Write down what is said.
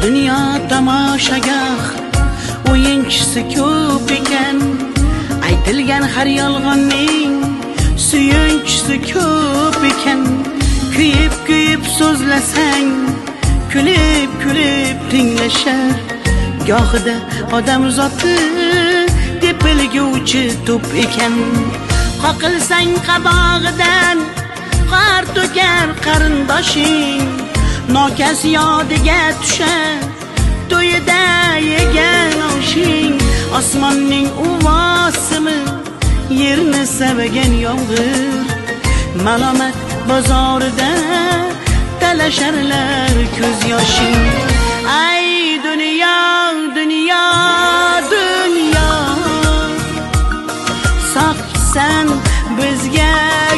dunyo tomoshagoh o'yinchisi ko'p ekan, aytilgan har yolg'onning suyunchisi ko'p ekan. Kuyib kuyib so'zlasang, kulib kulib tinglashar, gohida odam zoti depilguvchi to'p ekan. Qoqilsang qabog'idan qor to'kar qarindoshing, nokas yodiga tushar to'yida yegan oshing. Osmonning uvosimi yerni savagan yomg'ir, malomat bozorida talasharlar ko'z yoshing. Ay dunyo dunyo dunyo, sog'san bizga